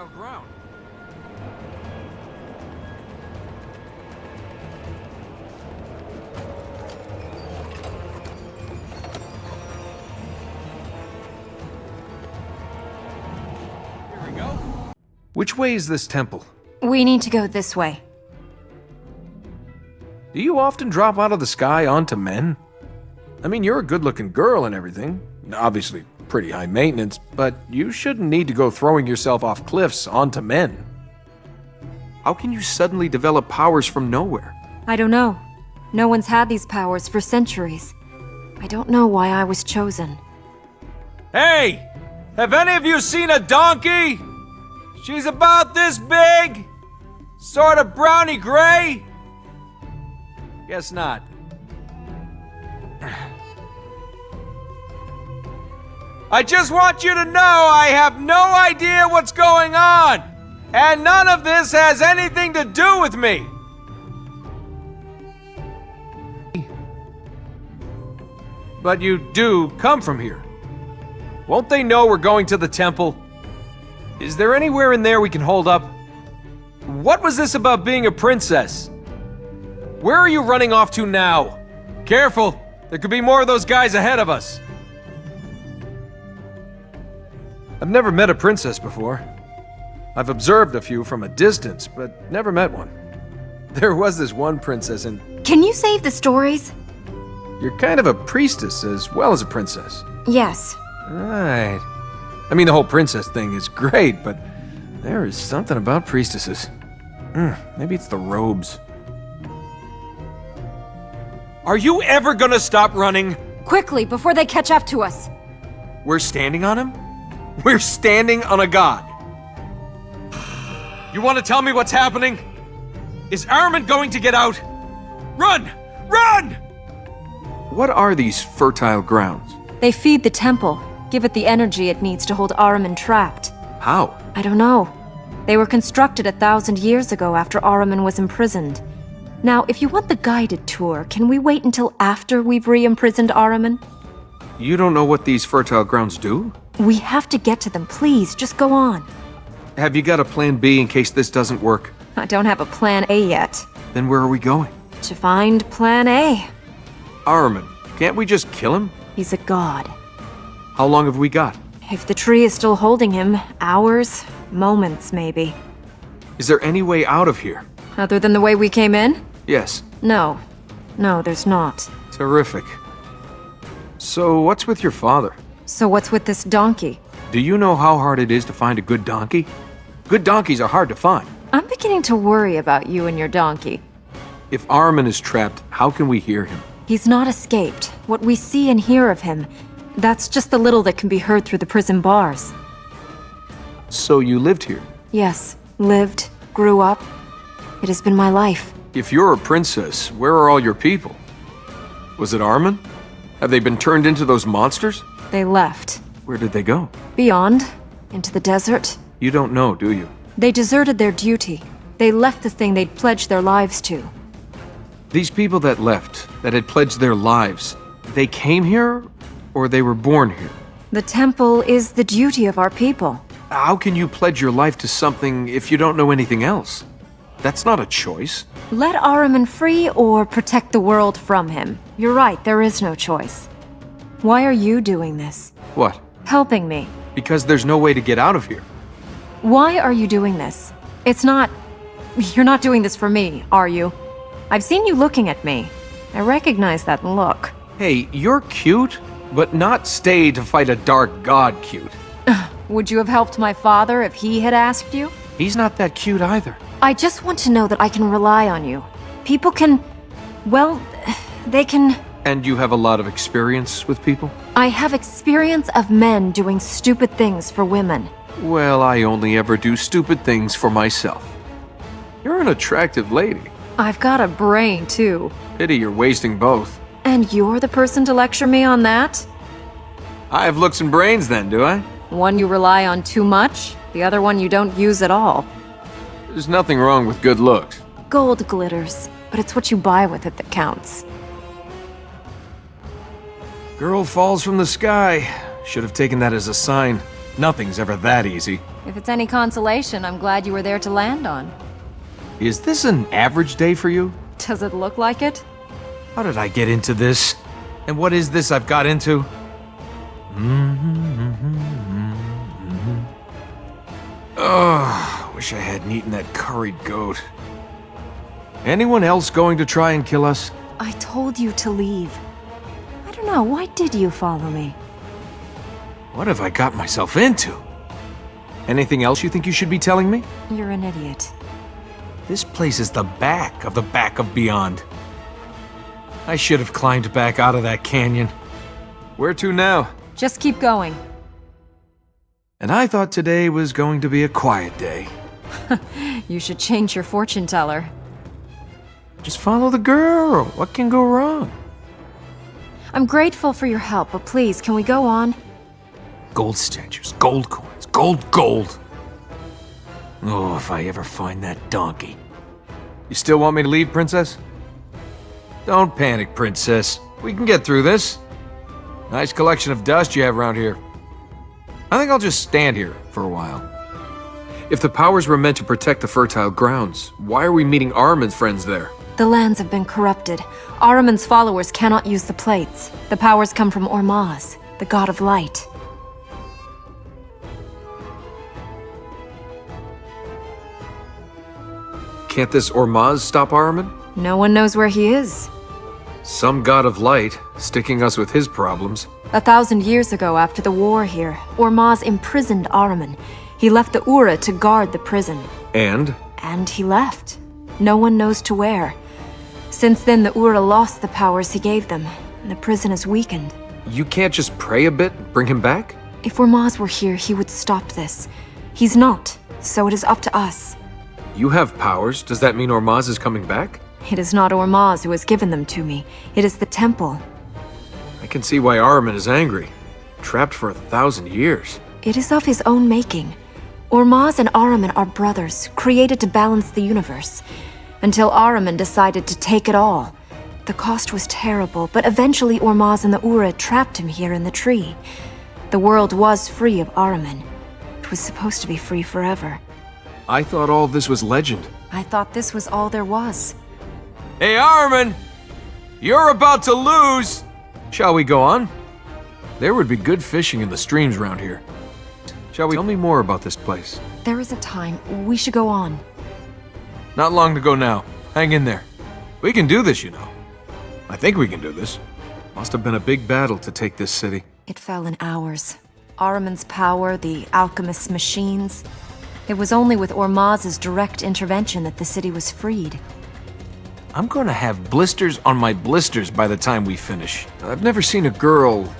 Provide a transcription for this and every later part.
fertile ground. Here we go. Which way is this temple? We need to go this way. Do you often drop out of the sky onto men? I mean, you're a good-looking girl and everything. Obviously, pretty high maintenance, but you shouldn't need to go throwing yourself off cliffs onto men. How can you suddenly develop powers from nowhere? I don't know. No one's had these powers for centuries. I don't know why I was chosen. Hey! Have any of you seen a donkey? She's about this big? Sort of browny gray? Guess not. I just want you to know I have no idea what's going on, and none of this has anything to do with me. But you do come from here. Won't they know we're going to the temple? Is there anywhere in there we can hold up? What was this about being a princess? Where are you running off to now? Careful, there could be more of those guys ahead of us. I've never met a princess before. I've observed a few from a distance, but never met one. There was this one princess and... Can you save the stories? You're kind of a priestess as well as a princess. Yes. Right. I mean, the whole princess thing is great, but there is something about priestesses. Maybe it's the robes. Are you ever gonna stop running? Quickly, before they catch up to us. We're standing on him? We're standing on a god. You want to tell me what's happening? Is Ahriman going to get out? Run! Run! What are these fertile grounds? They feed the temple, give it the energy it needs to hold Ahriman trapped. How? I don't know. They were constructed 1,000 years ago after Ahriman was imprisoned. Now, if you want the guided tour, can we wait until after we've re-imprisoned Ahriman? You don't know what these fertile grounds do? We have to get to them, please. Just go on. Have you got a plan B in case this doesn't work? I don't have a plan A yet. Then where are we going? To find plan A. Ahriman, can't we just kill him? He's a god. How long have we got? If the tree is still holding him, hours, moments maybe. Is there any way out of here? Other than the way we came in? Yes. No. No, there's not. Terrific. So what's with your father? So what's with this donkey? Do you know how hard it is to find a good donkey? Good donkeys are hard to find. I'm beginning to worry about you and your donkey. If Ahriman is trapped, how can we hear him? He's not escaped. What we see and hear of him, that's just the little that can be heard through the prison bars. So you lived here? Yes. Lived, grew up. It has been my life. If you're a princess, where are all your people? Was it Ahriman? Have they been turned into those monsters? They left. Where did they go? Beyond. Into the desert. You don't know, do you? They deserted their duty. They left the thing they'd pledged their lives to. These people that left, that had pledged their lives, they came here, or they were born here? The temple is the duty of our people. How can you pledge your life to something if you don't know anything else? That's not a choice. Let Ahriman free or protect the world from him. You're right, there is no choice. Why are you doing this? What? Helping me. Because there's no way to get out of here. Why are you doing this? You're not doing this for me, are you? I've seen you looking at me. I recognize that look. Hey, you're cute, but not stay to fight a dark god cute. Would you have helped my father if he had asked you? He's not that cute either. I just want to know that I can rely on you. People can... well, they can... And you have a lot of experience with people? I have experience of men doing stupid things for women. Well, I only ever do stupid things for myself. You're an attractive lady. I've got a brain, too. Pity you're wasting both. And you're the person to lecture me on that? I have looks and brains then, do I? One you rely on too much, the other one you don't use at all. There's nothing wrong with good looks. Gold glitters, but it's what you buy with it that counts. Girl falls from the sky. Should have taken that as a sign. Nothing's ever that easy. If it's any consolation, I'm glad you were there to land on. Is this an average day for you? Does it look like it? How did I get into this? And what is this I've got into? Wish I hadn't eaten that curried goat. Anyone else going to try and kill us? I told you to leave. I don't know, why did you follow me? What have I got myself into? Anything else you think you should be telling me? You're an idiot. This place is the back of beyond. I should have climbed back out of that canyon. Where to now? Just keep going. And I thought today was going to be a quiet day. You should change your fortune teller. Just follow the girl. What can go wrong? I'm grateful for your help, but please, can we go on? Gold statues, gold coins, gold. Oh, if I ever find that donkey. You still want me to leave, Princess? Don't panic, Princess. We can get through this. Nice collection of dust you have around here. I think I'll just stand here for a while. If the powers were meant to protect the fertile grounds, why are we meeting Ahriman's friends there? The lands have been corrupted. Ahriman's followers cannot use the plates. The powers come from Ormaz, the god of light. Can't this Ormaz stop Ahriman? No one knows where he is. Some god of light, sticking us with his problems. 1,000 years ago, after the war here, Ormaz imprisoned Ahriman. He left the Ura to guard the prison. And he left. No one knows to where. Since then, the Ura lost the powers he gave them, and the prison is weakened. You can't just pray a bit and bring him back? If Ormaz were here, he would stop this. He's not, so it is up to us. You have powers. Does that mean Ormaz is coming back? It is not Ormaz who has given them to me. It is the temple. I can see why Ahriman is angry. Trapped for 1,000 years. It is of his own making. Ormaz and Ahriman are brothers, created to balance the universe. Until Ahriman decided to take it all. The cost was terrible, but eventually Ormaz and the Ura trapped him here in the tree. The world was free of Ahriman. It was supposed to be free forever. I thought all this was legend. I thought this was all there was. Hey, Ahriman! You're about to lose! Shall we go on? There would be good fishing in the streams around here. Shall we tell me more about this place? There is a time. We should go on. Not long to go now. Hang in there. We can do this, you know. I think we can do this. Must have been a big battle to take this city. It fell in hours. Ahriman's power, the Alchemist's machines. It was only with Ormaz's direct intervention that the city was freed. I'm gonna have blisters on my blisters by the time we finish. I've never seen a girl,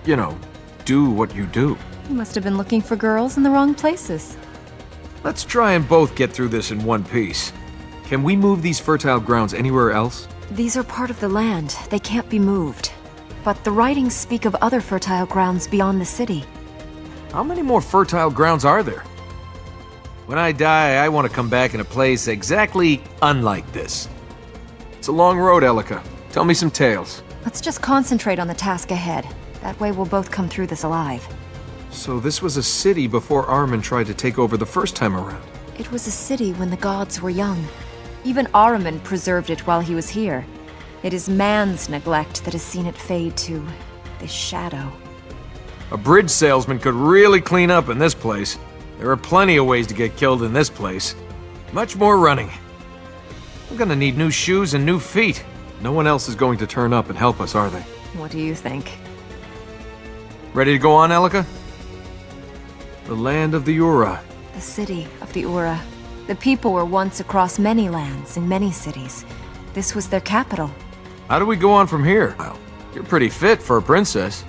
you know, do what you do. You must have been looking for girls in the wrong places. Let's try and both get through this in one piece. Can we move these fertile grounds anywhere else? These are part of the land. They can't be moved. But the writings speak of other fertile grounds beyond the city. How many more fertile grounds are there? When I die, I want to come back in a place exactly unlike this. It's a long road, Elika. Tell me some tales. Let's just concentrate on the task ahead. That way we'll both come through this alive. So this was a city before Ahriman tried to take over the first time around. It was a city when the gods were young. Even Ahriman preserved it while he was here. It is man's neglect that has seen it fade to this shadow. A bridge salesman could really clean up in this place. There are plenty of ways to get killed in this place. Much more running. I'm gonna need new shoes and new feet. No one else is going to turn up and help us, are they? What do you think? Ready to go on, Elika? The land of the Ura. The city of the Ura. The people were once across many lands in many cities. This was their capital. How do we go on from here? Well, you're pretty fit for a princess.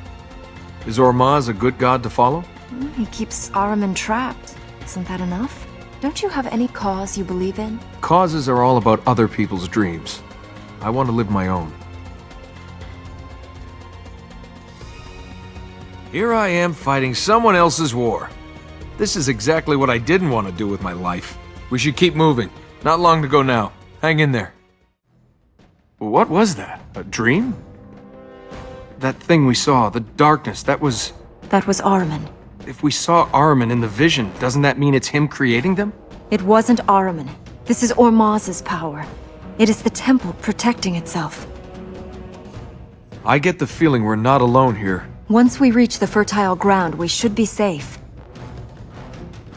Is Ormaz a good god to follow? He keeps Ahriman trapped. Isn't that enough? Don't you have any cause you believe in? Causes are all about other people's dreams. I want to live my own. Here I am fighting someone else's war. This is exactly what I didn't want to do with my life. We should keep moving. Not long to go now. Hang in there. What was that? A dream? That thing we saw, the darkness, that was... That was Ahriman. If we saw Ahriman in the vision, doesn't that mean it's him creating them? It wasn't Ahriman. This is Ormaz's power. It is the temple protecting itself. I get the feeling we're not alone here. Once we reach the fertile ground, we should be safe.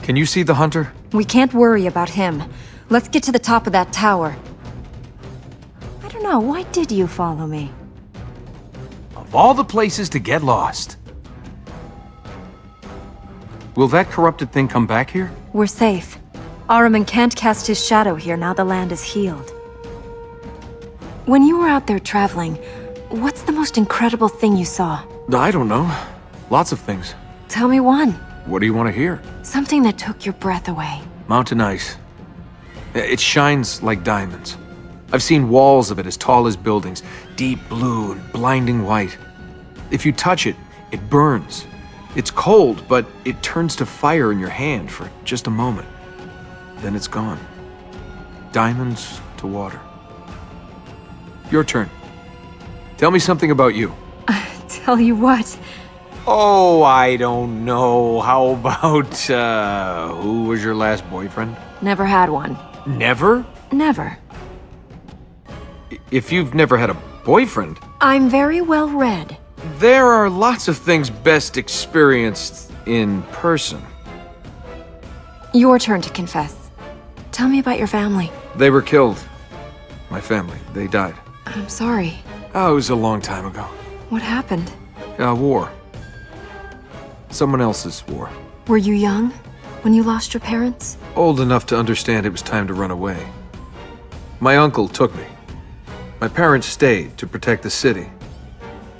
Can you see the hunter? We can't worry about him. Let's get to the top of that tower. I don't know, why did you follow me? Of all the places to get lost. Will that corrupted thing come back here? We're safe. Ahriman can't cast his shadow here now the land is healed. When you were out there traveling, what's the most incredible thing you saw? I don't know. Lots of things. Tell me one. What do you want to hear? Something that took your breath away. Mountain ice. It shines like diamonds. I've seen walls of it as tall as buildings, deep blue and blinding white. If you touch it, it burns. It's cold, but it turns to fire in your hand for just a moment. Then it's gone. Diamonds to water. Your turn. Tell me something about you. Tell you what. Oh, I don't know. How about, who was your last boyfriend? Never had one. Never? Never. If you've never had a boyfriend... I'm very well read. There are lots of things best experienced in person. Your turn to confess. Tell me about your family. They were killed. My family. They died. I'm sorry. Oh, it was a long time ago. What happened? War. Someone else's war. Were you young when you lost your parents? Old enough to understand it was time to run away. My uncle took me. My parents stayed to protect the city.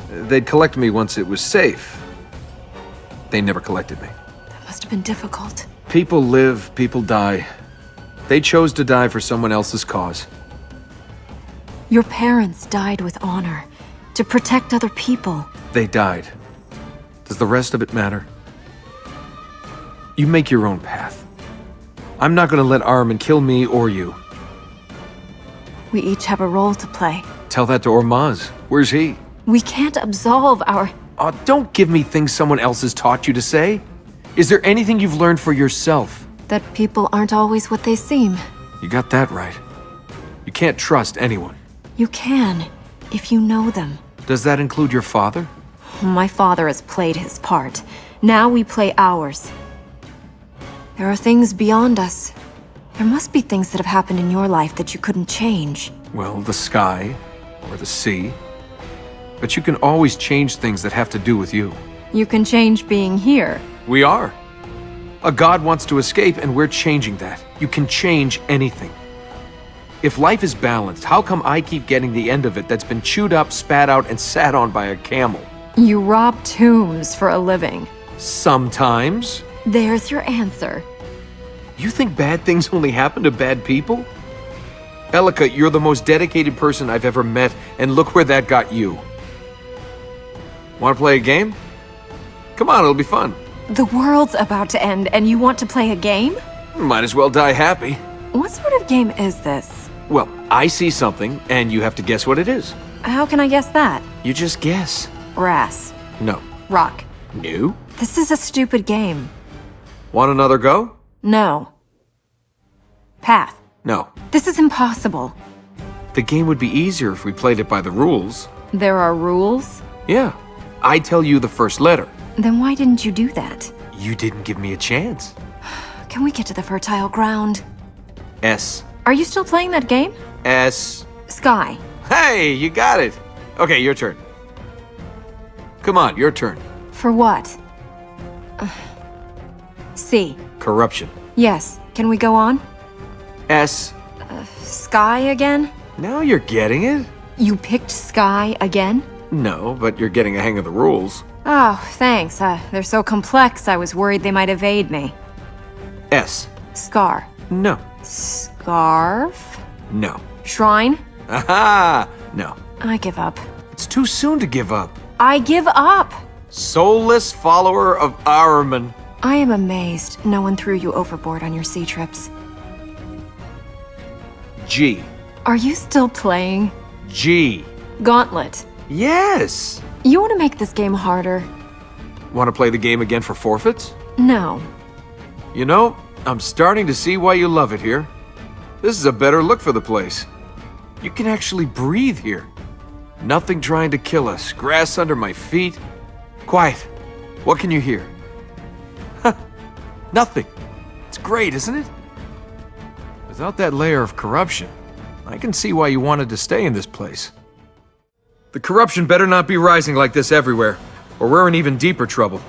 They'd collect me once it was safe. They never collected me. That must have been difficult. People live, people die. They chose to die for someone else's cause. Your parents died with honor, to protect other people. They died. Does the rest of it matter? You make your own path. I'm not gonna let Ahriman kill me or you. We each have a role to play. Tell that to Ormaz. Where's he? We can't absolve our... Oh, don't give me things someone else has taught you to say. Is there anything you've learned for yourself? That people aren't always what they seem. You got that right. You can't trust anyone. You can, if you know them. Does that include your father? My father has played his part. Now we play ours. There are things beyond us. There must be things that have happened in your life that you couldn't change. Well, the sky, or the sea. But you can always change things that have to do with you. You can change being here. We are. A god wants to escape, and we're changing that. You can change anything. If life is balanced, how come I keep getting the end of it that's been chewed up, spat out, and sat on by a camel? You rob tombs for a living. Sometimes. There's your answer. You think bad things only happen to bad people? Elika, you're the most dedicated person I've ever met, and look where that got you. Want to play a game? Come on, it'll be fun. The world's about to end, and you want to play a game? Might as well die happy. What sort of game is this? Well, I see something, and you have to guess what it is. How can I guess that? You just guess. Grass. No. Rock. No? This is a stupid game. Want another go? No. Path. No. This is impossible. The game would be easier if we played it by the rules. There are rules? Yeah. I tell you the first letter. Then why didn't you do that? You didn't give me a chance. Can we get to the fertile ground? S. Are you still playing that game? S. Sky. Hey, you got it. Okay, your turn. Come on, your turn. For what? C. Corruption. Yes. Can we go on? S. Sky again? Now you're getting it? You picked Sky again? No, but you're getting a hang of the rules. Oh, thanks. They're so complex, I was worried they might evade me. S. Scar. No. Scarf? No. Shrine? Aha! No. I give up. It's too soon to give up. I give up! Soulless follower of Ahriman. I am amazed no one threw you overboard on your sea trips. G. Are you still playing? G. Gauntlet. Yes! You want to make this game harder? Want to play the game again for forfeits? No. You know, I'm starting to see why you love it here. This is a better look for the place. You can actually breathe here. Nothing trying to kill us. Grass under my feet. Quiet. What can you hear? Nothing. It's great, isn't it? Without that layer of corruption, I can see why you wanted to stay in this place. The corruption better not be rising like this everywhere, or we're in even deeper trouble.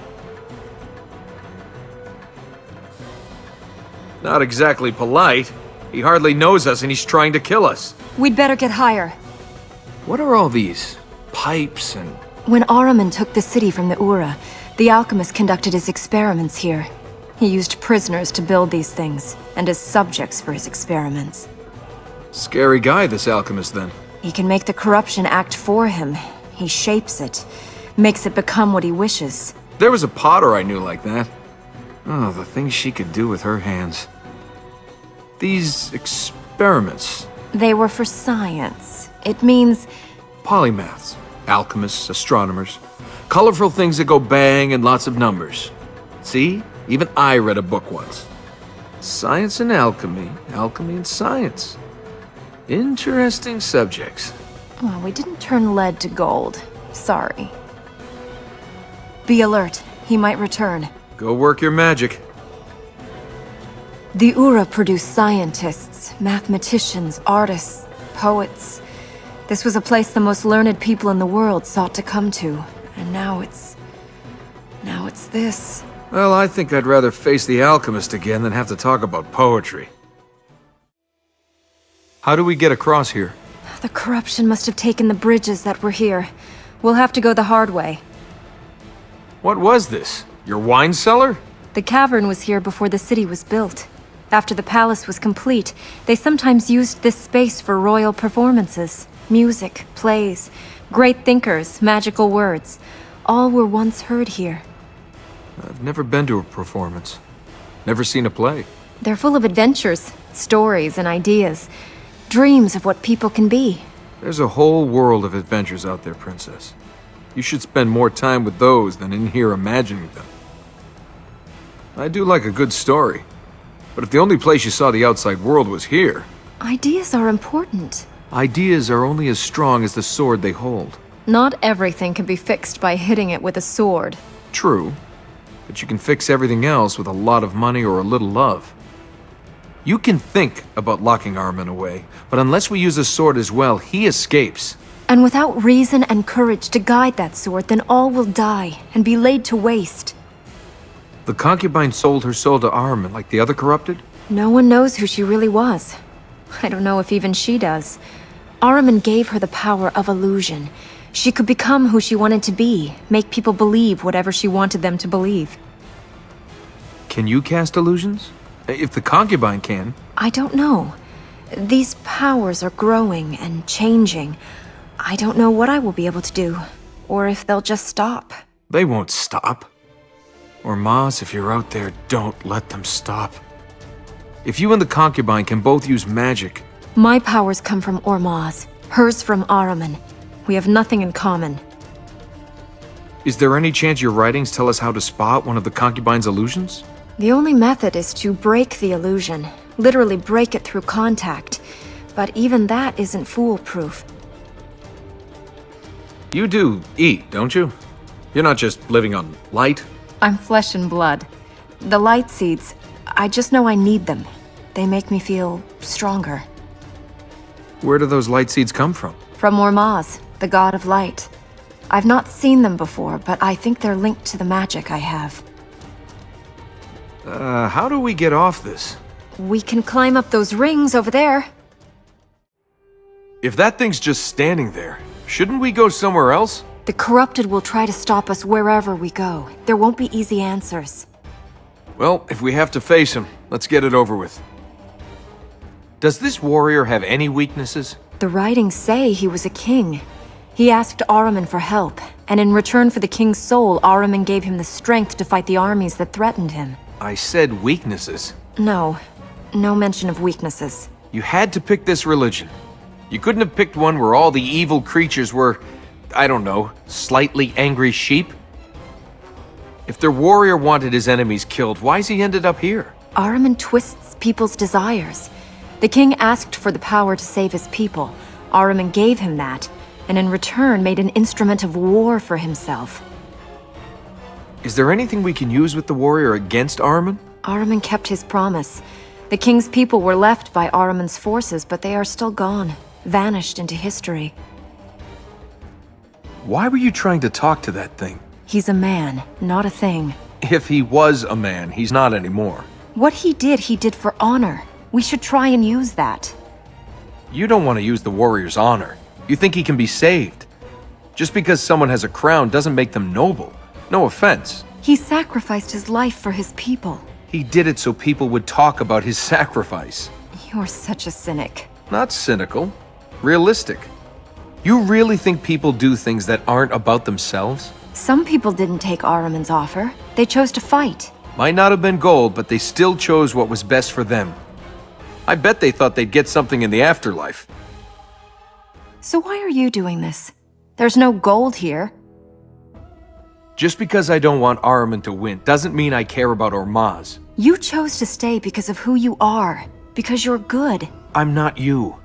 Not exactly polite. He hardly knows us and he's trying to kill us. We'd better get higher. What are all these pipes and... When Ahriman took the city from the Ura, the Alchemist conducted his experiments here. He used prisoners to build these things, and as subjects for his experiments. Scary guy, this Alchemist, then. He can make the corruption act for him. He shapes it, makes it become what he wishes. There was a potter I knew like that. Oh, the things she could do with her hands. These experiments. They were for science. It means... Polymaths, alchemists, astronomers. Colorful things that go bang and lots of numbers. See? Even I read a book once. Science and alchemy, alchemy and science. Interesting subjects. Well, we didn't turn lead to gold. Sorry. Be alert. He might return. Go work your magic. The Ura produced scientists, mathematicians, artists, poets. This was a place the most learned people in the world sought to come to. And now it's this. Well, I think I'd rather face the Alchemist again than have to talk about poetry. How do we get across here? The corruption must have taken the bridges that were here. We'll have to go the hard way. What was this? Your wine cellar? The cavern was here before the city was built. After the palace was complete, they sometimes used this space for royal performances. Music, plays, great thinkers, magical words. All were once heard here. I've never been to a performance. Never seen a play. They're full of adventures, stories, and ideas. Dreams of what people can be. There's a whole world of adventures out there, Princess. You should spend more time with those than in here imagining them. I do like a good story. But if the only place you saw the outside world was here... Ideas are important. Ideas are only as strong as the sword they hold. Not everything can be fixed by hitting it with a sword. True. But you can fix everything else with a lot of money or a little love. You can think about locking Ahriman away, but unless we use a sword as well, he escapes. And without reason and courage to guide that sword, then all will die and be laid to waste. The Concubine sold her soul to Ahriman like the other corrupted? No one knows who she really was. I don't know if even she does. Ahriman gave her the power of illusion. She could become who she wanted to be, make people believe whatever she wanted them to believe. Can you cast illusions? If the Concubine can. I don't know. These powers are growing and changing. I don't know what I will be able to do, or if they'll just stop. They won't stop. Or Maz, if you're out there, don't let them stop. If you and the Concubine can both use magic... My powers come from Ormaz, hers from Ahriman. We have nothing in common. Is there any chance your writings tell us how to spot one of the Concubine's illusions? The only method is to break the illusion. Literally break it through contact. But even that isn't foolproof. You do eat, don't you? You're not just living on light? I'm flesh and blood. The light seeds, I just know I need them. They make me feel stronger. Where do those light seeds come from? From Ormaz, the god of light. I've not seen them before, but I think they're linked to the magic I have. How do we get off this? We can climb up those rings over there. If that thing's just standing there, shouldn't we go somewhere else? The corrupted will try to stop us wherever we go. There won't be easy answers. Well, if we have to face him, let's get it over with. Does this warrior have any weaknesses? The writings say he was a king. He asked Ahriman for help, and in return for the king's soul, Ahriman gave him the strength to fight the armies that threatened him. I said weaknesses. No mention of weaknesses. You had to pick this religion. You couldn't have picked one where all the evil creatures were, I don't know, slightly angry sheep? If their warrior wanted his enemies killed, why's he ended up here? Ahriman twists people's desires. The king asked for the power to save his people. Ahriman gave him that, and in return made an instrument of war for himself. Is there anything we can use with the warrior against Ahriman? Ahriman kept his promise. The king's people were left by Ahriman's forces, but they are still gone, vanished into history. Why were you trying to talk to that thing? He's a man, not a thing. If he was a man, he's not anymore. What he did for honor. We should try and use that. You don't want to use the warrior's honor. You think he can be saved. Just because someone has a crown doesn't make them noble. No offense. He sacrificed his life for his people. He did it so people would talk about his sacrifice. You're such a cynic. Not cynical. Realistic. You really think people do things that aren't about themselves? Some people didn't take Ahriman's offer. They chose to fight. Might not have been gold, but they still chose what was best for them. I bet they thought they'd get something in the afterlife. So why are you doing this? There's no gold here. Just because I don't want Ahriman to win doesn't mean I care about Ormaz. You chose to stay because of who you are, because you're good. I'm not you.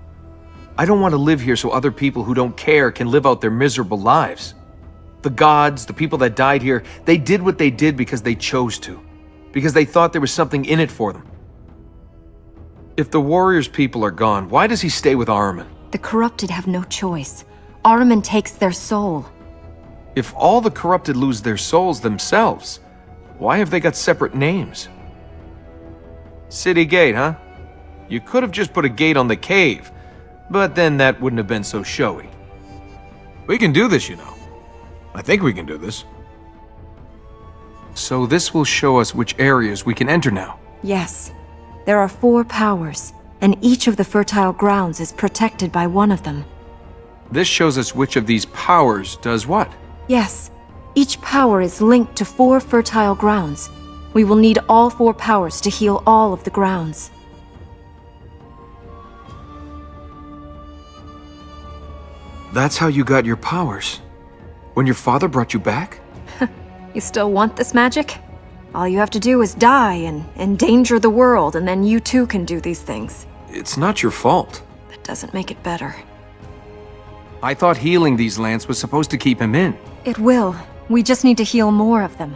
I don't want to live here so other people who don't care can live out their miserable lives. The gods, the people that died here, they did what they did because they chose to. Because they thought there was something in it for them. If the warrior's people are gone, why does he stay with Ahriman? The corrupted have no choice. Ahriman takes their soul. If all the corrupted lose their souls themselves, why have they got separate names? City gate, huh? You could have just put a gate on the cave, but then that wouldn't have been so showy. We can do this, you know. I think we can do this. So this will show us which areas we can enter now. Yes. There are 4 powers, and each of the fertile grounds is protected by one of them. This shows us which of these powers does what. Yes. Each power is linked to 4 fertile grounds. We will need all 4 powers to heal all of the grounds. That's how you got your powers? When your father brought you back? You still want this magic? All you have to do is die and endanger the world, and then you too can do these things. It's not your fault. That doesn't make it better. I thought healing these lands was supposed to keep him in. It will. We just need to heal more of them.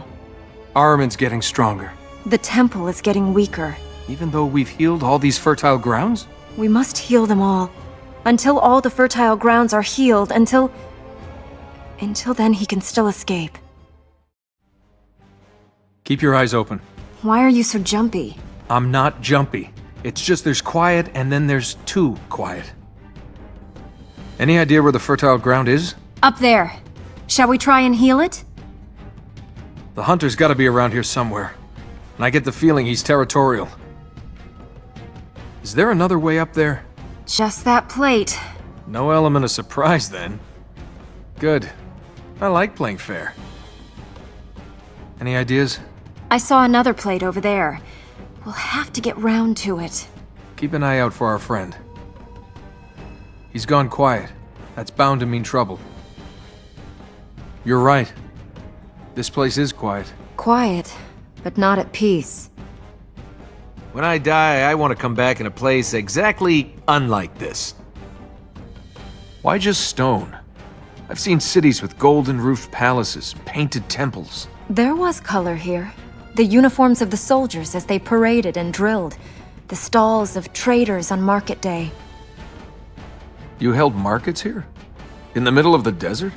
Ahriman's getting stronger. The temple is getting weaker. Even though we've healed all these fertile grounds? We must heal them all. Until all the fertile grounds are healed, until then he can still escape. Keep your eyes open. Why are you so jumpy? I'm not jumpy. It's just there's quiet and then there's too quiet. Any idea where the fertile ground is? Up there. Shall we try and heal it? The hunter's gotta be around here somewhere. And I get the feeling he's territorial. Is there another way up there? Just that plate. No element of surprise then. Good. I like playing fair. Any ideas? I saw another plate over there. We'll have to get round to it. Keep an eye out for our friend. He's gone quiet. That's bound to mean trouble. You're right. This place is quiet. Quiet, but not at peace. When I die, I want to come back in a place exactly unlike this. Why just stone? I've seen cities with golden-roofed palaces, painted temples. There was color here. The uniforms of the soldiers as they paraded and drilled. The stalls of traders on market day. You held markets here? In the middle of the desert?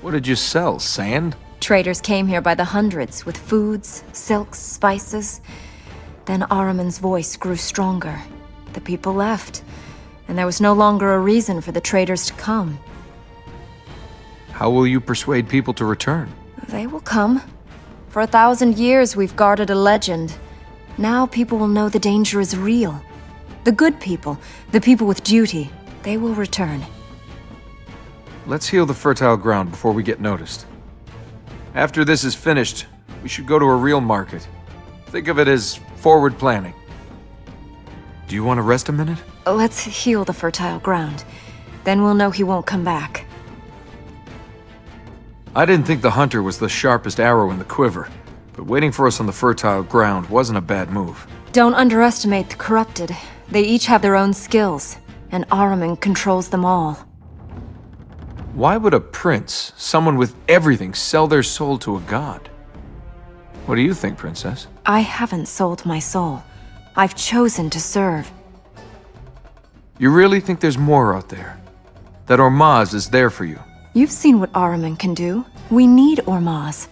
What did you sell, sand? Traders came here by the hundreds with foods, silks, spices. Then Ahriman's voice grew stronger. The people left, and there was no longer a reason for the traders to come. How will you persuade people to return? They will come. For 1,000 years we've guarded a legend. Now people will know the danger is real. The good people, the people with duty, they will return. Let's heal the fertile ground before we get noticed. After this is finished, we should go to a real market. Think of it as forward planning. Do you want to rest a minute? Let's heal the fertile ground. Then we'll know he won't come back. I didn't think the hunter was the sharpest arrow in the quiver, But waiting for us on the fertile ground wasn't a bad move. Don't underestimate the corrupted. They each have their own skills, and Ahriman controls them all. Why would a prince, someone with everything, sell their soul to a god? What do you think, Princess? I haven't sold my soul. I've chosen to serve. You really think there's more out there? That Ormaz is there for you? You've seen what Ahriman can do. We need Ormaz.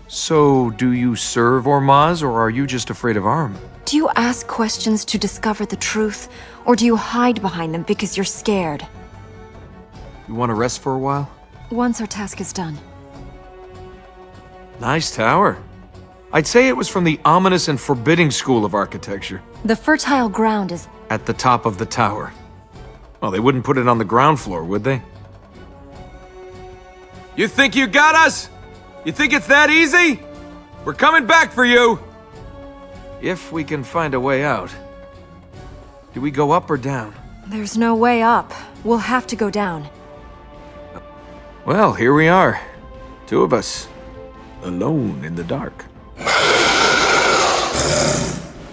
So, do you serve Ormaz, or are you just afraid of Ahriman? Do you ask questions to discover the truth, or do you hide behind them because you're scared? You want to rest for a while? Once our task is done. Nice tower. I'd say it was from the ominous and forbidding school of architecture. The fertile ground is... At the top of the tower. Well, they wouldn't put it on the ground floor, would they? You think you got us? You think it's that easy? We're coming back for you! If we can find a way out. Do we go up or down? There's no way up. We'll have to go down. Well, here we are. Two of us. Alone in the dark.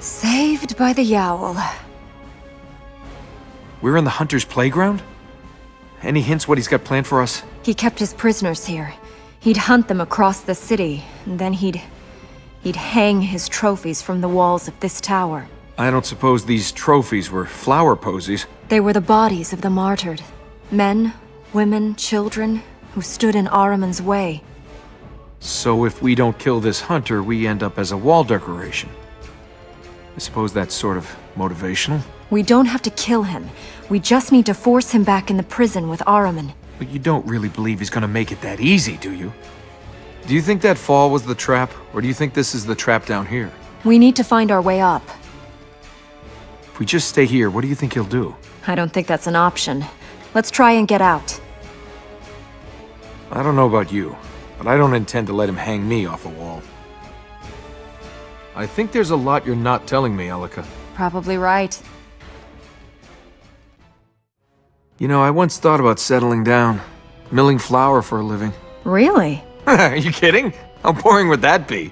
Saved by the Yowl. We're in the Hunter's playground? Any hints what he's got planned for us? He kept his prisoners here. He'd hunt them across the city, and then he'd hang his trophies from the walls of this tower. I don't suppose these trophies were flower posies. They were the bodies of the martyred. Men, women, children, who stood in Ahriman's way. So if we don't kill this hunter, we end up as a wall decoration. I suppose that's sort of motivational. We don't have to kill him. We just need to force him back in the prison with Ahriman. But you don't really believe he's gonna make it that easy, do you? Do you think that fall was the trap, or do you think this is the trap down here? We need to find our way up. If we just stay here, what do you think he'll do? I don't think that's an option. Let's try and get out. I don't know about you, but I don't intend to let him hang me off a wall. I think there's a lot you're not telling me, Elika. Probably right. You know, I once thought about settling down, milling flour for a living. Really? Are you kidding? How boring would that be?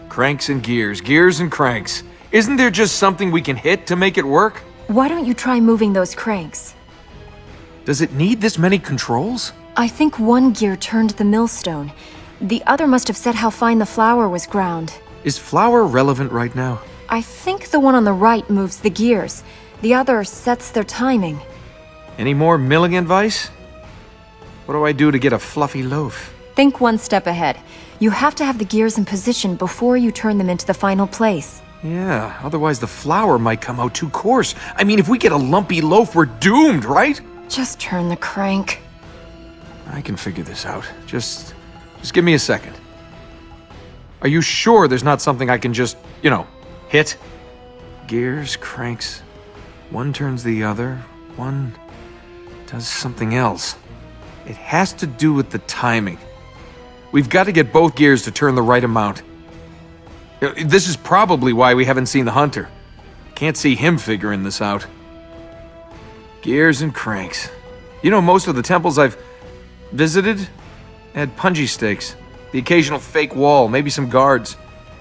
Cranks and gears, gears and cranks. Isn't there just something we can hit to make it work? Why don't you try moving those cranks? Does it need this many controls? I think one gear turned the millstone. The other must have set how fine the flour was ground. Is flour relevant right now? I think the one on the right moves the gears. The other sets their timing. Any more milling advice? What do I do to get a fluffy loaf? Think one step ahead. You have to have the gears in position before you turn them into the final place. Yeah, otherwise the flour might come out too coarse. I mean, if we get a lumpy loaf, we're doomed, right? Just turn the crank. I can figure this out. Just give me a second. Are you sure there's not something I can just, hit? Gears, cranks. One turns the other, one does something else. It has to do with the timing. We've got to get both gears to turn the right amount. This is probably why we haven't seen the hunter. Can't see him figuring this out. Gears and cranks. You know, most of the temples I've visited had punji stakes. The occasional fake wall, maybe some guards.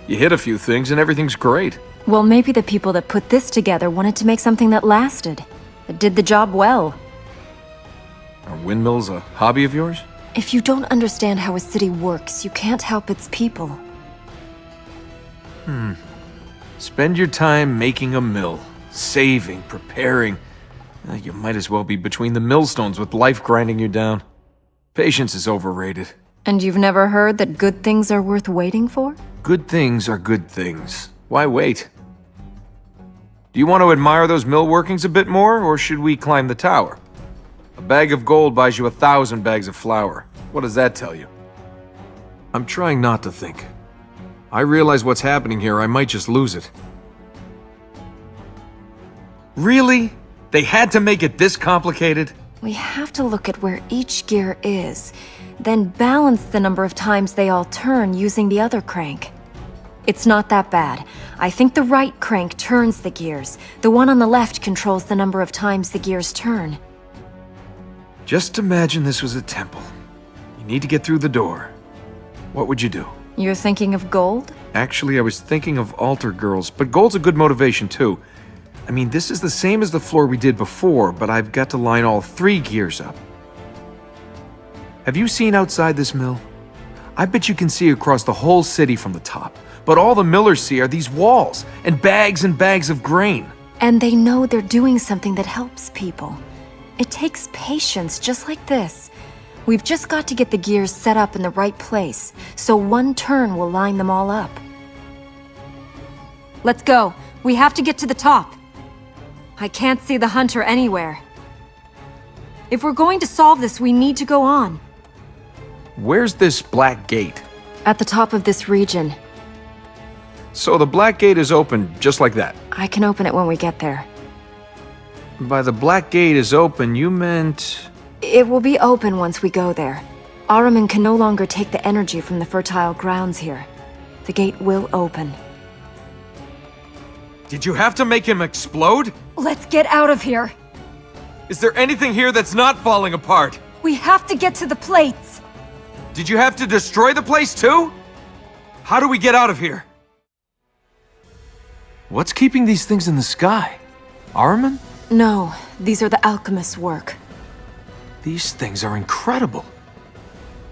You hit a few things and everything's great. Well, maybe the people that put this together wanted to make something that lasted. That did the job well. Are windmills a hobby of yours? If you don't understand how a city works, you can't help its people. Spend your time making a mill, saving, preparing. You might as well be between the millstones with life grinding you down. Patience is overrated. And you've never heard that good things are worth waiting for? Good things are good things. Why wait? Do you want to admire those mill workings a bit more, or should we climb the tower? A bag of gold buys you 1,000 bags of flour. What does that tell you? I'm trying not to think. I realize what's happening here, I might just lose it. Really? They had to make it this complicated? We have to look at where each gear is, then balance the number of times they all turn using the other crank. It's not that bad. I think the right crank turns the gears. The one on the left controls the number of times the gears turn. Just imagine this was a temple. You need to get through the door. what would you do? You're thinking of gold? Actually, I was thinking of altar girls, but gold's a good motivation too. I mean, this is the same as the floor we did before, but I've got to line all 3 gears up. Have you seen outside this mill? I bet you can see across the whole city from the top, but all the millers see are these walls and bags of grain. And they know they're doing something that helps people. It takes patience just like this. We've just got to get the gears set up in the right place, so one turn will line them all up. Let's go. We have to get to the top. I can't see the hunter anywhere. If we're going to solve this, we need to go on. Where's this black gate? At the top of this region. So the black gate is open just like that? I can open it when we get there. By the black gate is open, you meant... It will be open once we go there. Ahriman can no longer take the energy from the fertile grounds here. The gate will open. Did you have to make him explode? Let's get out of here! Is there anything here that's not falling apart? We have to get to the plates! Did you have to destroy the place too? How do we get out of here? What's keeping these things in the sky? Ahriman? No, these are the alchemist's work. These things are incredible.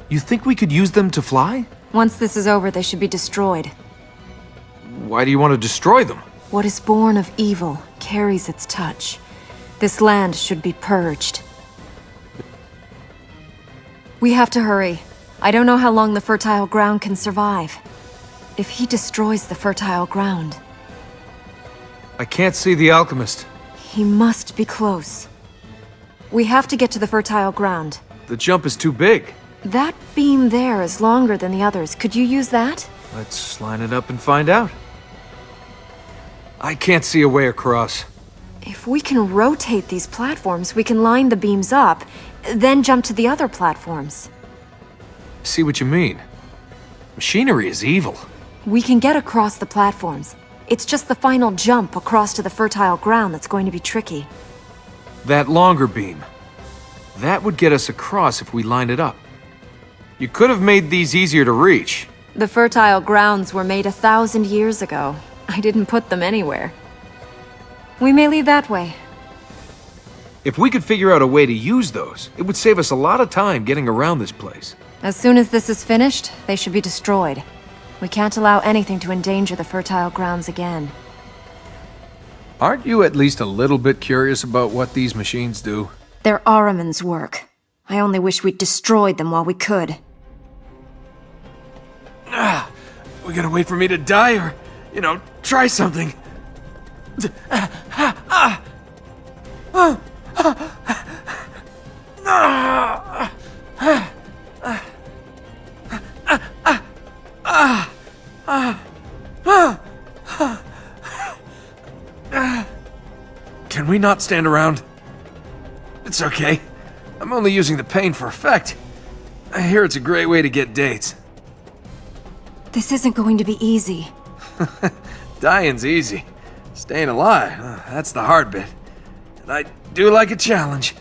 You think we could use them to fly? Once this is over, they should be destroyed. Why do you want to destroy them? What is born of evil carries its touch. This land should be purged. We have to hurry. I don't know how long the fertile ground can survive. If he destroys the fertile ground... I can't see the alchemist. He must be close. We have to get to the fertile ground. The jump is too big. That beam there is longer than the others. Could you use that? Let's line it up and find out. I can't see a way across. If we can rotate these platforms, we can line the beams up, then jump to the other platforms. See what you mean. Machinery is evil. We can get across the platforms. It's just the final jump across to the fertile ground that's going to be tricky. That longer beam. That would get us across if we lined it up. You could have made these easier to reach. The fertile grounds were made 1,000 years ago. I didn't put them anywhere. We may leave that way. If we could figure out a way to use those, it would save us a lot of time getting around this place. As soon as this is finished, they should be destroyed. We can't allow anything to endanger the fertile grounds again. Aren't you at least a little bit curious about what these machines do? They're Ahriman's work. I only wish we'd destroyed them while we could. We gotta wait for me to die or, try something. Can we not stand around? It's okay. I'm only using the pain for effect. I hear it's a great way to get dates. This isn't going to be easy. Dying's easy. Staying alive, that's the hard bit. And I do like a challenge.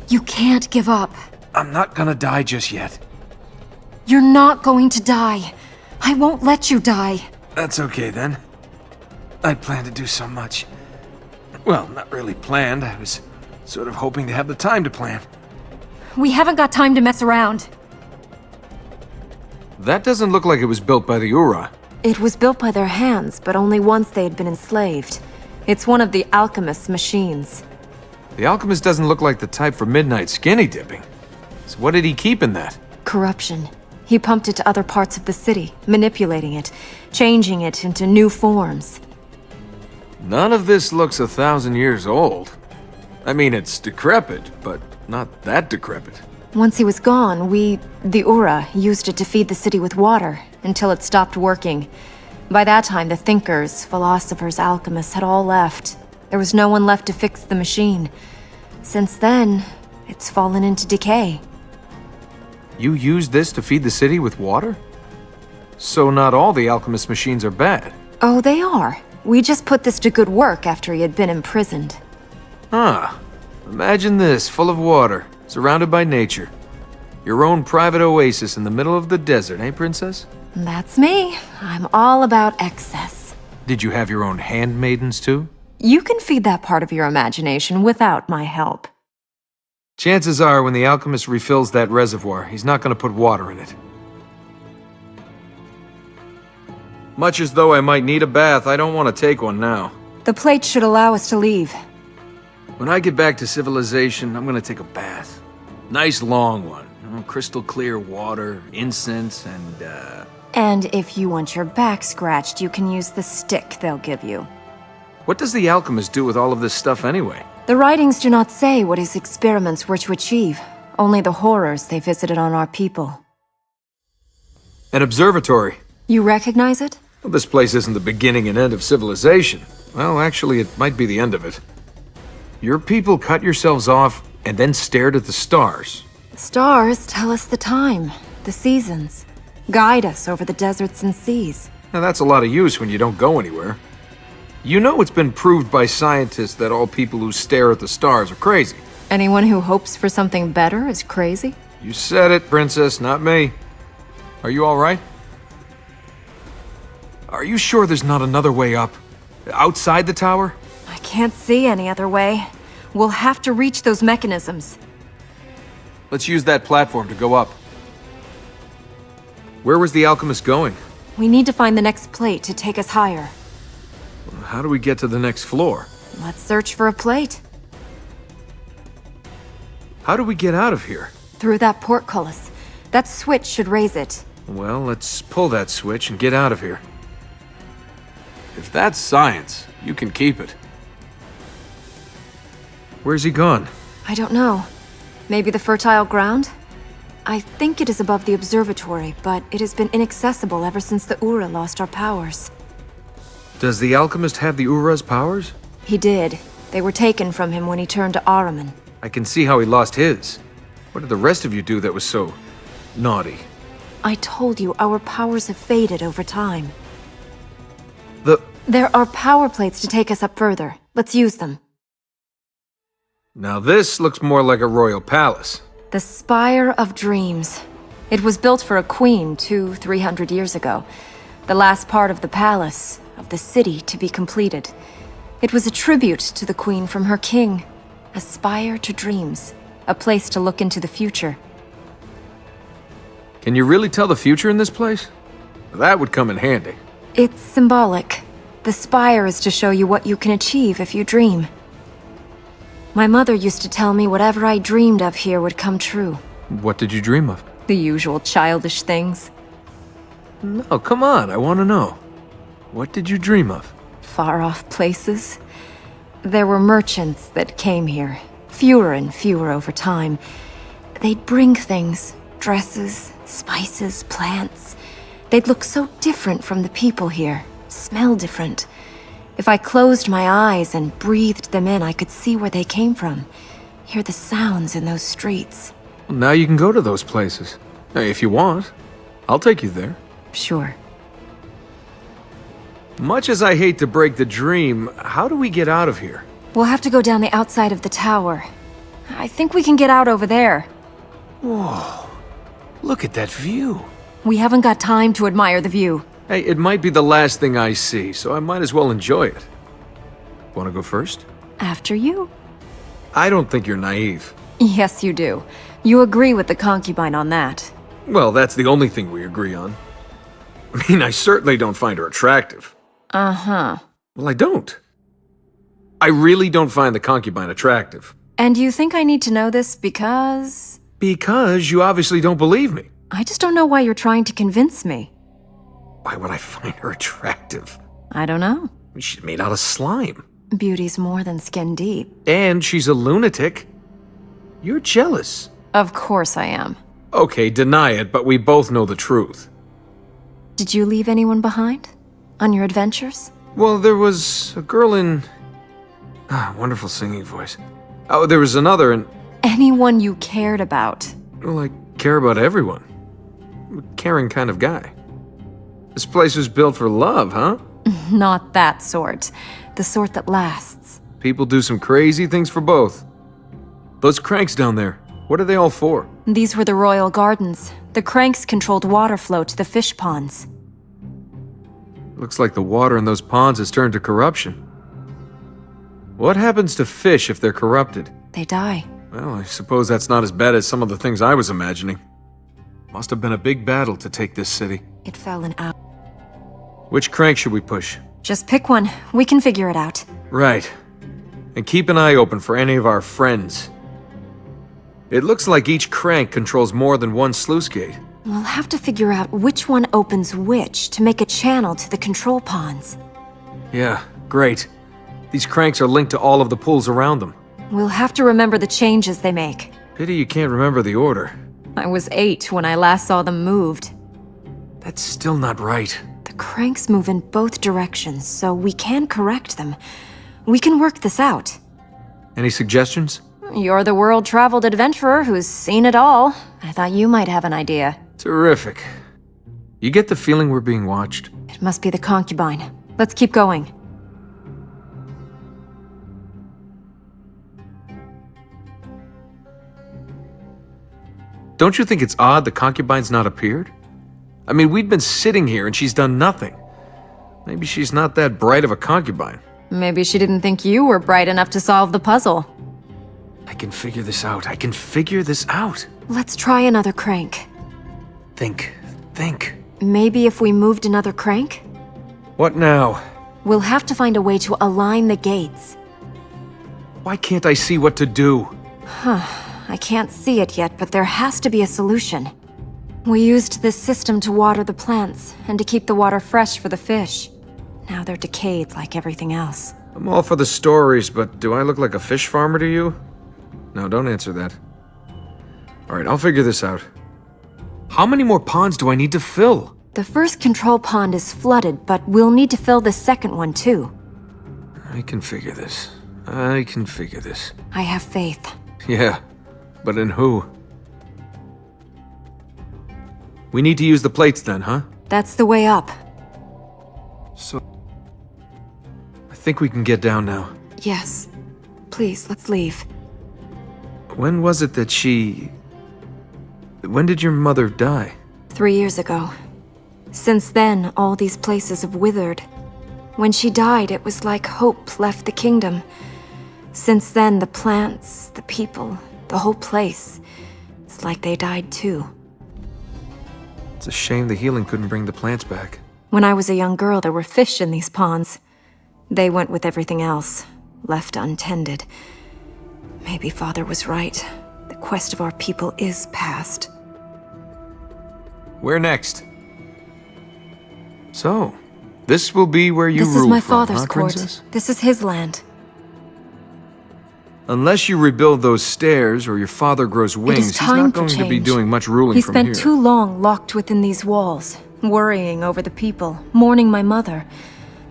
You can't give up. I'm not gonna die just yet. You're not going to die. I won't let you die. That's okay then. I'd planned to do so much. Well, not really planned. I was sort of hoping to have the time to plan. We haven't got time to mess around. That doesn't look like it was built by the Ura. It was built by their hands, but only once they had been enslaved. It's one of the Alchemist's machines. The Alchemist doesn't look like the type for midnight skinny dipping. So what did he keep in that? Corruption. He pumped it to other parts of the city, manipulating it, changing it into new forms. None of this looks 1,000 years old. I mean, it's decrepit, but not that decrepit. Once he was gone, the Ura, used it to feed the city with water, until it stopped working. By that time, the thinkers, philosophers, alchemists had all left. There was no one left to fix the machine. Since then, it's fallen into decay. You used this to feed the city with water? So not all the Alchemist machines are bad. Oh, they are. We just put this to good work after he had been imprisoned. Huh. Imagine this, full of water, surrounded by nature. Your own private oasis in the middle of the desert, eh, Princess? That's me. I'm all about excess. Did you have your own handmaidens, too? You can feed that part of your imagination without my help. Chances are, when the alchemist refills that reservoir, he's not going to put water in it. Much as though I might need a bath, I don't want to take one now. The plate should allow us to leave. When I get back to civilization, I'm going to take a bath. Nice long one. Crystal clear water, incense, and And if you want your back scratched, you can use the stick they'll give you. What does the alchemist do with all of this stuff anyway? The writings do not say what his experiments were to achieve, only the horrors they visited on our people. An observatory. You recognize it? Well, this place isn't the beginning and end of civilization. Well, actually, it might be the end of it. Your people cut yourselves off and then stared at the stars. The stars tell us the time, the seasons, guide us over the deserts and seas. Now, that's a lot of use when you don't go anywhere. You know it's been proved by scientists that all people who stare at the stars are crazy. Anyone who hopes for something better is crazy? You said it, Princess, not me. Are you all right? Are you sure there's not another way up? Outside the tower? I can't see any other way. We'll have to reach those mechanisms. Let's use that platform to go up. Where was the alchemist going? We need to find the next plate to take us higher. How do we get to the next floor? Let's search for a plate. How do we get out of here? Through that portcullis. That switch should raise it. Well, let's pull that switch and get out of here. If that's science, you can keep it. Where's he gone? I don't know. Maybe the fertile ground? I think it is above the observatory, but it has been inaccessible ever since the Ura lost our powers. Does the alchemist have the Ura's powers? He did. They were taken from him when he turned to Ahriman. I can see how he lost his. What did the rest of you do that was so naughty? I told you our powers have faded over time. There are power plates to take us up further. Let's use them. Now this looks more like a royal palace. The Spire of Dreams. It was built for a queen 300 years ago. The last part of the palace, of the city, to be completed. It was a tribute to the queen from her king. A spire to dreams. A place to look into the future. Can you really tell the future in this place? That would come in handy. It's symbolic. The spire is to show you what you can achieve if you dream. My mother used to tell me whatever I dreamed of here would come true. What did you dream of? The usual childish things. No, come on, I want to know. What did you dream of? Far-off places. There were merchants that came here, fewer and fewer over time. They'd bring things, dresses, spices, plants. They'd look so different from the people here, smell different. If I closed my eyes and breathed them in, I could see where they came from, hear the sounds in those streets. Well, now you can go to those places. Hey, if you want, I'll take you there. Sure. Much as I hate to break the dream, how do we get out of here? We'll have to go down the outside of the tower. I think we can get out over there. Whoa, look at that view. We haven't got time to admire the view. Hey, it might be the last thing I see, so I might as well enjoy it. Want to go first? After you. I don't think you're naive. Yes, you do. You agree with the concubine on that. Well, that's the only thing we agree on. I mean, I certainly don't find her attractive. Uh-huh. Well, I don't. I really don't find the concubine attractive. And you think I need to know this because... Because you obviously don't believe me. I just don't know why you're trying to convince me. Why would I find her attractive? I don't know. She's made out of slime. Beauty's more than skin deep. And she's a lunatic. You're jealous. Of course I am. Okay, deny it, but we both know the truth. Did you leave anyone behind? On your adventures? Well, there was a girl in... wonderful singing voice. Oh, there was another and... Anyone you cared about. Well, I care about everyone. I'm a caring kind of guy. This place was built for love, huh? Not that sort. The sort that lasts. People do some crazy things for both. Those cranks down there, What are they all for? These were the royal gardens. The cranks controlled water flow to the fish ponds. Looks like the water in those ponds has turned to corruption. What happens to fish if they're corrupted? They die. Well, I suppose that's not as bad as some of the things I was imagining. Must have been a big battle to take this city. It fell an hour. Which crank should we push? Just pick one. We can figure it out. Right. And keep an eye open for any of our friends. It looks like each crank controls more than one sluice gate. We'll have to figure out which one opens which to make a channel to the control ponds. Yeah, great. These cranks are linked to all of the pools around them. We'll have to remember the changes they make. Pity you can't remember the order. I was 8 when I last saw them moved. That's still not right. The cranks move in both directions, so we can correct them. We can work this out. Any suggestions? You're the world-traveled adventurer who's seen it all. I thought you might have an idea. Terrific. You get the feeling we're being watched? It must be the concubine. Let's keep going. Don't you think it's odd the concubine's not appeared? I mean, we've been sitting here and she's done nothing. Maybe she's not that bright of a concubine. Maybe she didn't think you were bright enough to solve the puzzle. I can figure this out. I can figure this out. Let's try another crank. Think. Maybe if we moved another crank? What now? We'll have to find a way to align the gates. Why can't I see what to do? I can't see it yet, but there has to be a solution. We used this system to water the plants, and to keep the water fresh for the fish. Now they're decayed like everything else. I'm all for the stories, but do I look like a fish farmer to you? No, don't answer that. Alright, I'll figure this out. How many more ponds do I need to fill? The first control pond is flooded, but we'll need to fill the second one too. I can figure this. I have faith. Yeah, but in who? We need to use the plates then, huh? That's the way up. So... I think we can get down now. Yes. Please, let's leave. When was it that When did your mother die? 3 years ago. Since then, all these places have withered. When she died, it was like hope left the kingdom. Since then, the plants, the people, the whole place, it's like they died too. It's a shame the healing couldn't bring the plants back. When I was a young girl, there were fish in these ponds. They went with everything else, left untended. Maybe Father was right. The quest of our people is past. Where next? So, this will be where you rule from, This is my father's court. Princess? This is his land. Unless you rebuild those stairs or your father grows wings, he's time not for going to be change. doing much ruling He from here. spent too long locked within these walls, worrying over the people, mourning my mother.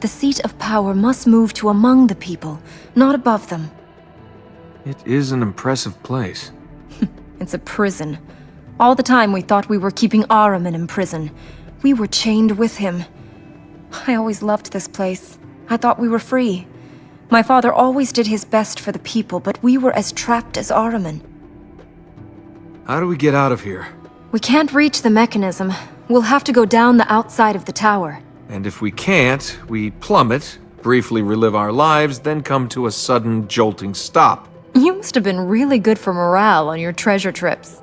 The seat of power must move to among the people, not above them. It is an impressive place. It's a prison. All the time we thought we were keeping Ahriman in prison. We were chained with him. I always loved this place. I thought we were free. My father always did his best for the people, but we were as trapped as Ahriman. How do we get out of here? We can't reach the mechanism. We'll have to go down the outside of the tower. And if we can't, we plummet, briefly relive our lives, then come to a sudden, jolting stop. You must have been really good for morale on your treasure trips.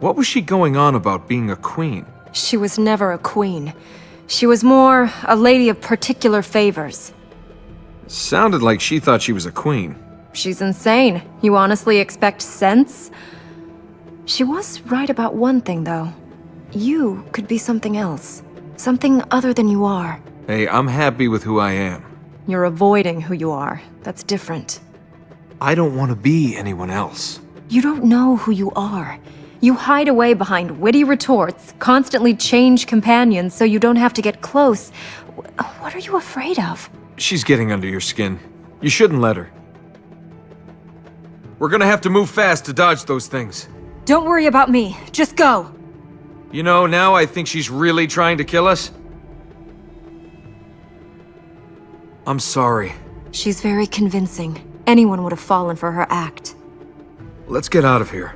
What was she going on about being a queen? She was never a queen. She was more a lady of particular favors. It sounded like she thought she was a queen. She's insane. You honestly expect sense? She was right about one thing, though. You could be something else. Something other than you are. Hey, I'm happy with who I am. You're avoiding who you are. That's different. I don't want to be anyone else. You don't know who you are. You hide away behind witty retorts, constantly change companions so you don't have to get close. What are you afraid of? She's getting under your skin. You shouldn't let her. We're gonna have to move fast to dodge those things. Don't worry about me. Just go. You know, now I think she's really trying to kill us. I'm sorry. She's very convincing. Anyone would have fallen for her act. Let's get out of here.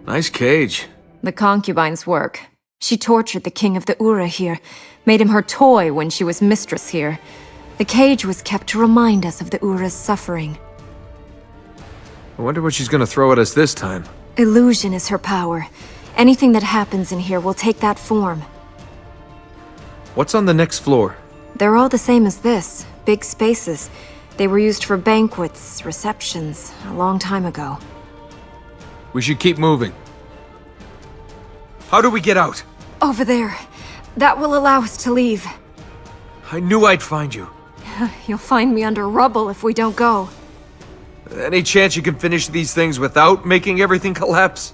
Nice cage. The Concubine's work. She tortured the king of the Ura here, made him her toy when she was mistress here. The cage was kept to remind us of the Ura's suffering. I wonder what she's gonna throw at us this time. Illusion is her power. Anything that happens in here will take that form. What's on the next floor? They're all the same as this. Big spaces. They were used for banquets, receptions, a long time ago. We should keep moving. How do we get out? Over there. That will allow us to leave. I knew I'd find you. You'll find me under rubble if we don't go. Any chance you can finish these things without making everything collapse?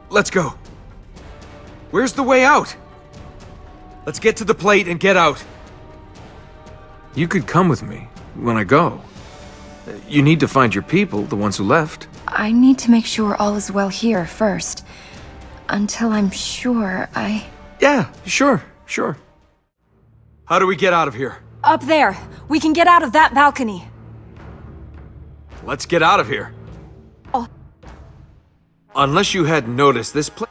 Let's go. Where's the way out? Let's get to the plate and get out. You could come with me when I go. You need to find your people, the ones who left. I need to make sure all is well here first. Until I'm sure Yeah, sure. How do we get out of here? Up there! We can get out of that balcony! Let's get out of here. Oh. Unless you hadn't noticed, this place...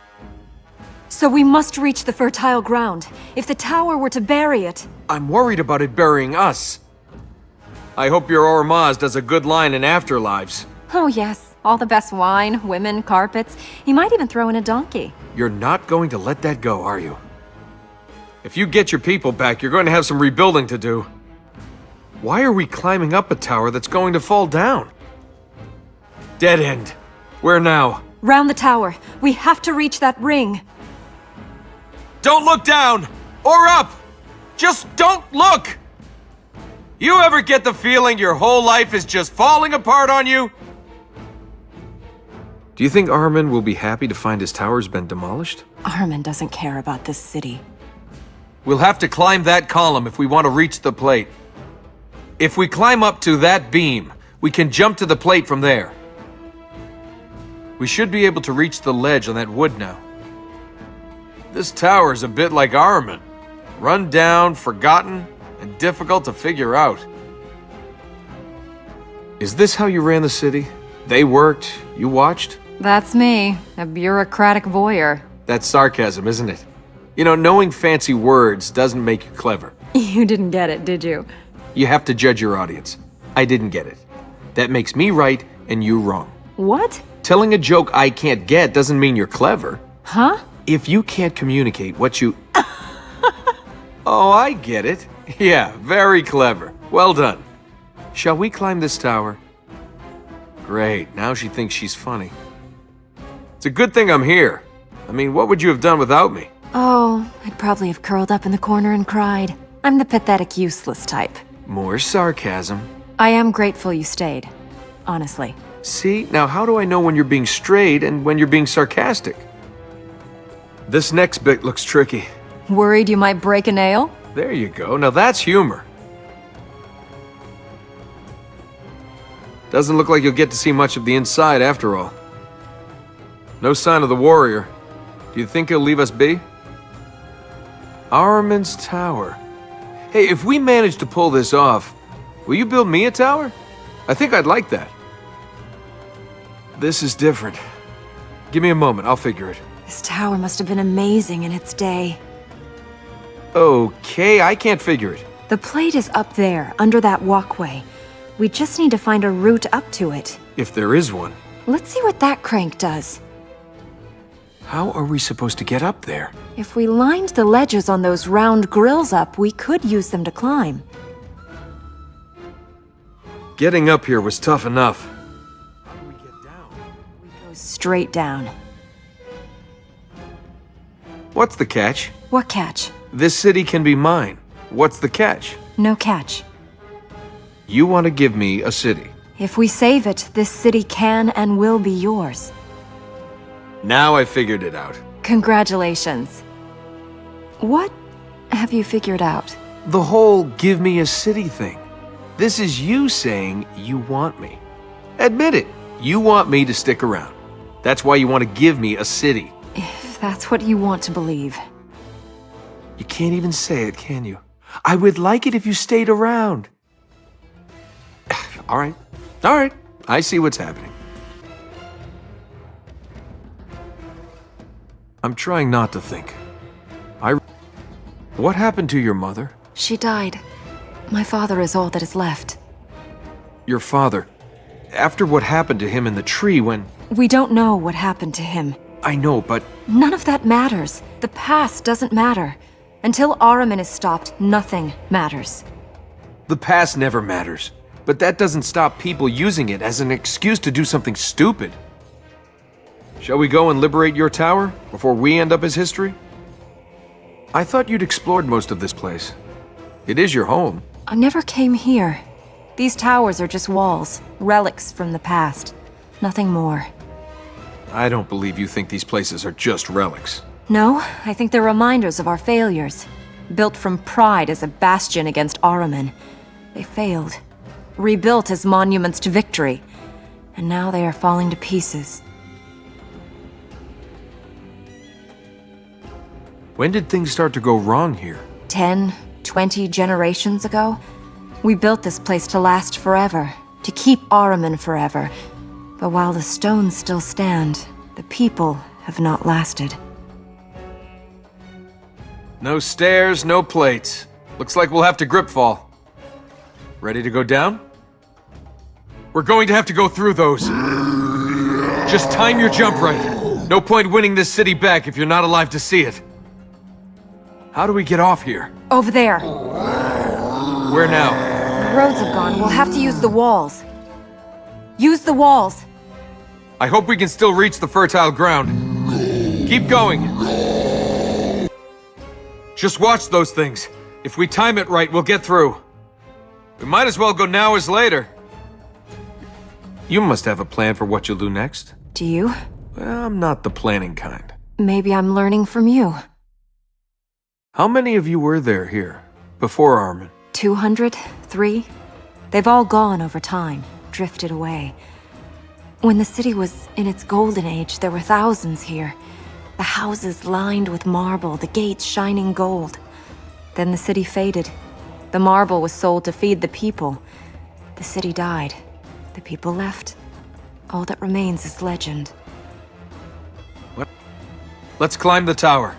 So we must reach the fertile ground. If the tower were to bury it... I'm worried about it burying us. I hope your Ormaz does a good line in Afterlives. Oh yes, all the best wine, women, carpets. He might even throw in a donkey. You're not going to let that go, are you? If you get your people back, you're going to have some rebuilding to do. Why are we climbing up a tower that's going to fall down? Dead end. Where now? Round the tower. We have to reach that ring. Don't look down! Or up! Just don't look! You ever get the feeling your whole life is just falling apart on you? Do you think Ahriman will be happy to find his tower's been demolished? Ahriman doesn't care about this city. We'll have to climb that column if we want to reach the plate. If we climb up to that beam, we can jump to the plate from there. We should be able to reach the ledge on that wood now. This tower is a bit like Ahriman. Run down, forgotten, and difficult to figure out. Is this how you ran the city? They worked, you watched? That's me, a bureaucratic voyeur. That's sarcasm, isn't it? You know, knowing fancy words doesn't make you clever. You didn't get it, did you? You have to judge your audience. I didn't get it. That makes me right and you wrong. What? Telling a joke I can't get doesn't mean you're clever. Huh? If you can't communicate what you... Oh, I get it. Yeah, very clever. Well done. Shall we climb this tower? Great, now she thinks she's funny. It's a good thing I'm here. I mean, what would you have done without me? Oh, I'd probably have curled up in the corner and cried. I'm the pathetic, useless type. More sarcasm. I am grateful you stayed. Honestly. See, now how do I know when you're being straight and when you're being sarcastic? This next bit looks tricky. Worried you might break a nail? There you go. Now that's humor. Doesn't look like you'll get to see much of the inside after all. No sign of the warrior. Do you think he'll leave us be? Ahriman's tower. Hey, if we manage to pull this off, will you build me a tower? I think I'd like that. This is different. Give me a moment, I'll figure it. This tower must have been amazing in its day. Okay, I can't figure it. The plate is up there, under that walkway. We just need to find a route up to it. If there is one. Let's see what that crank does. How are we supposed to get up there? If we lined the ledges on those round grills up, we could use them to climb. Getting up here was tough enough. How do we get down? We go straight down. What's the catch? What catch? This city can be mine. What's the catch? No catch. You want to give me a city. If we save it, this city can and will be yours. Now I figured it out. Congratulations. What have you figured out? The whole give me a city thing. This is you saying you want me. Admit it. You want me to stick around. That's why you want to give me a city. If that's what you want to believe. You can't even say it, can you? I would like it if you stayed around. All right. I see what's happening. I'm trying not to think. What happened to your mother? She died. My father is all that is left. Your father. After what happened to him in the tree when... We don't know what happened to him. I know, but... None of that matters. The past doesn't matter. Until Ahriman is stopped, nothing matters. The past never matters. But that doesn't stop people using it as an excuse to do something stupid. Shall we go and liberate your tower before we end up as history? I thought you'd explored most of this place. It is your home. I never came here. These towers are just walls, relics from the past. Nothing more. I don't believe you think these places are just relics. No, I think they're reminders of our failures. Built from pride as a bastion against Ahriman. They failed. Rebuilt as monuments to victory. And now they are falling to pieces. When did things start to go wrong here? 10, 20 generations ago? We built this place to last forever. To keep Ahriman forever. But while the stones still stand, the people have not lasted. No stairs, no plates. Looks like we'll have to grip fall. Ready to go down? We're going to have to go through those. Just time your jump right. No point winning this city back if you're not alive to see it. How do we get off here? Over there. Where now? The roads have gone. We'll have to use the walls. Use the walls. I hope we can still reach the fertile ground. Keep going. Just watch those things. If we time it right, we'll get through. We might as well go now as later. You must have a plan for what you'll do next. Do you? Well, I'm not the planning kind. Maybe I'm learning from you. How many of you were there here, before Ahriman? 200? 3? They've all gone over time, drifted away. When the city was in its golden age, there were thousands here. The houses lined with marble, the gates shining gold. Then the city faded. The marble was sold to feed the people. The city died. The people left. All that remains is legend. What? Let's climb the tower.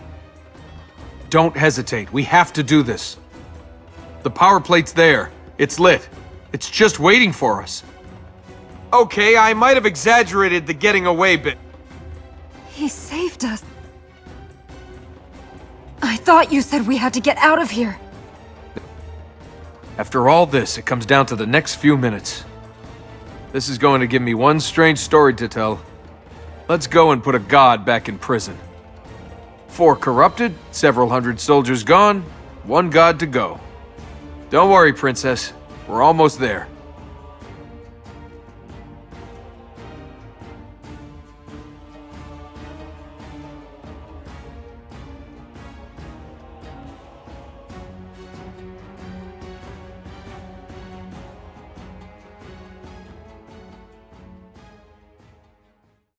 Don't hesitate. We have to do this. The power plate's there. It's lit. It's just waiting for us. Okay, I might have exaggerated the getting away bit. He saved us. I thought you said we had to get out of here. After all this, it comes down to the next few minutes. This is going to give me one strange story to tell. Let's go and put a god back in prison. 4 corrupted, several hundred soldiers gone, 1 god to go. Don't worry, Princess. We're almost there.